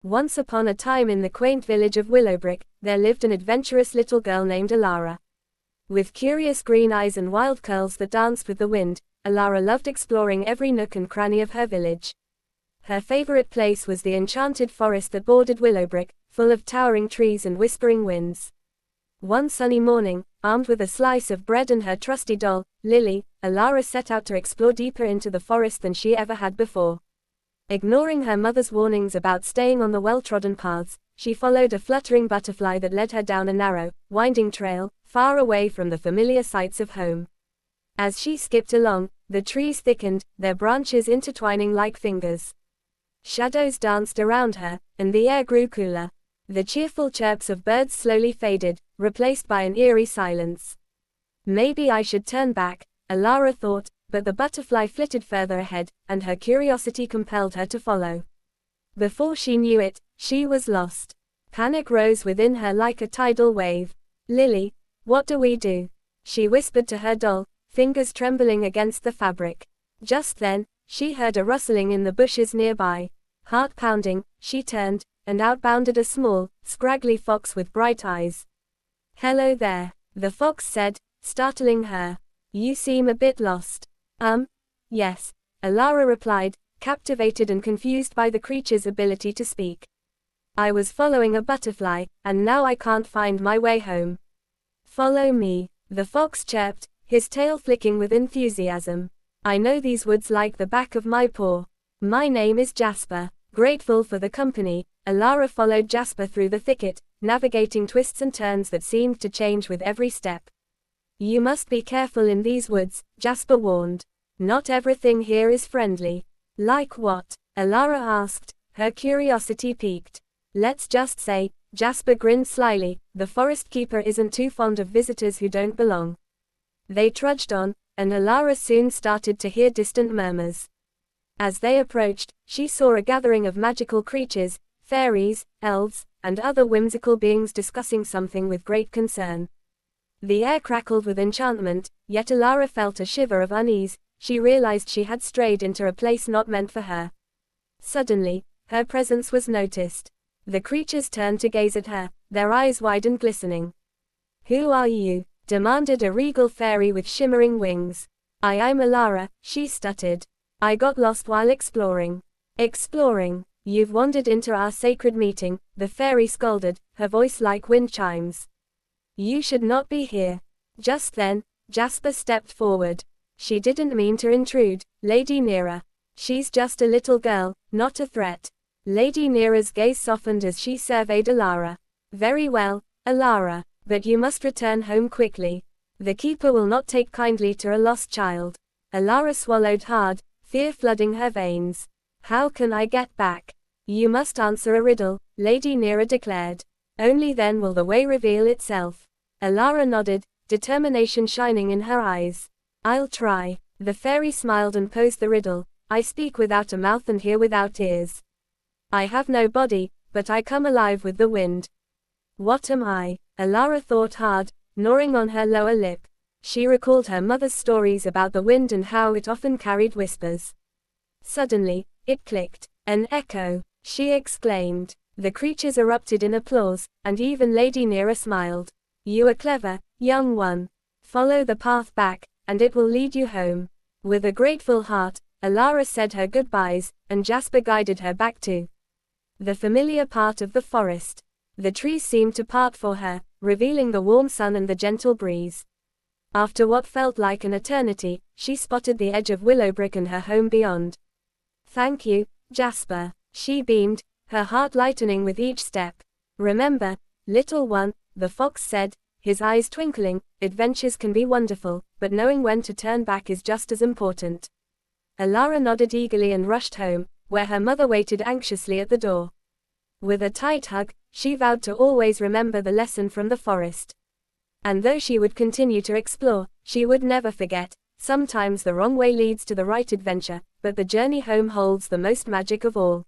Once upon a time in the quaint village of Willowbrick, there lived an adventurous little girl named Alara. With curious green eyes and wild curls that danced with the wind, Alara loved exploring every nook and cranny of her village. Her favorite place was the enchanted forest that bordered Willowbrick, full of towering trees and whispering winds. One sunny morning, armed with a slice of bread and her trusty doll, Lily, Alara set out to explore deeper into the forest than she ever had before. Ignoring her mother's warnings about staying on the well-trodden paths, she followed a fluttering butterfly that led her down a narrow, winding trail, far away from the familiar sights of home. As she skipped along, the trees thickened, their branches intertwining like fingers. Shadows danced around her, and the air grew cooler. The cheerful chirps of birds slowly faded, replaced by an eerie silence. Maybe I should turn back, Alara thought, but the butterfly flitted further ahead, and her curiosity compelled her to follow. Before she knew it, she was lost. Panic rose within her like a tidal wave. "Lily, what do we do?" she whispered to her doll, fingers trembling against the fabric. Just then, she heard a rustling in the bushes nearby. Heart pounding, she turned, and out bounded a small, scraggly fox with bright eyes. "Hello there," the fox said, startling her. "You seem a bit lost." Yes," Alara replied, captivated and confused by the creature's ability to speak. "I was following a butterfly, and now I can't find my way home." "Follow me," the fox chirped, his tail flicking with enthusiasm. "I know these woods like the back of my paw. My name is Jasper." Grateful for the company, Alara followed Jasper through the thicket, navigating twists and turns that seemed to change with every step. "You must be careful in these woods," Jasper warned. "Not everything here is friendly." "Like what?" Alara asked, her curiosity piqued. "Let's just say," Jasper grinned slyly, "the forest keeper isn't too fond of visitors who don't belong." They trudged on, and Alara soon started to hear distant murmurs. As they approached, she saw a gathering of magical creatures, fairies, elves, and other whimsical beings discussing something with great concern. The air crackled with enchantment, yet Alara felt a shiver of unease. She realized she had strayed into a place not meant for her. Suddenly, her presence was noticed. The creatures turned to gaze at her, their eyes wide and glistening. "Who are you?" demanded a regal fairy with shimmering wings. I'm Alara," she stuttered. "I got lost while exploring." "Exploring? You've wandered into our sacred meeting," the fairy scolded, her voice like wind chimes. "You should not be here." Just then, Jasper stepped forward. "She didn't mean to intrude, Lady Neera. She's just a little girl, not a threat." Lady Neera's gaze softened as she surveyed Alara. "Very well, Alara, but you must return home quickly. The keeper will not take kindly to a lost child." Alara swallowed hard, fear flooding her veins. "How can I get back?" "You must answer a riddle," Lady Neera declared. "Only then will the way reveal itself." Alara nodded, determination shining in her eyes. "I'll try." The fairy smiled and posed the riddle. "I speak without a mouth and hear without ears. I have no body, but I come alive with the wind." "What am I?" Alara thought hard, gnawing on her lower lip. She recalled her mother's stories about the wind and how it often carried whispers. Suddenly, it clicked. "An echo!" she exclaimed. The creatures erupted in applause, and even Lady Neera smiled. "You are clever, young one. Follow the path back, and it will lead you home." With a grateful heart, Alara said her goodbyes, and Jasper guided her back to the familiar part of the forest. The trees seemed to part for her, revealing the warm sun and the gentle breeze. After what felt like an eternity, she spotted the edge of Willowbrick and her home beyond. "Thank you, Jasper," she beamed, her heart lightening with each step. "Remember, little one," the fox said, his eyes twinkling, "adventures can be wonderful, but knowing when to turn back is just as important." Alara nodded eagerly and rushed home, where her mother waited anxiously at the door. With a tight hug, she vowed to always remember the lesson from the forest. And though she would continue to explore, she would never forget, sometimes the wrong way leads to the right adventure, but the journey home holds the most magic of all.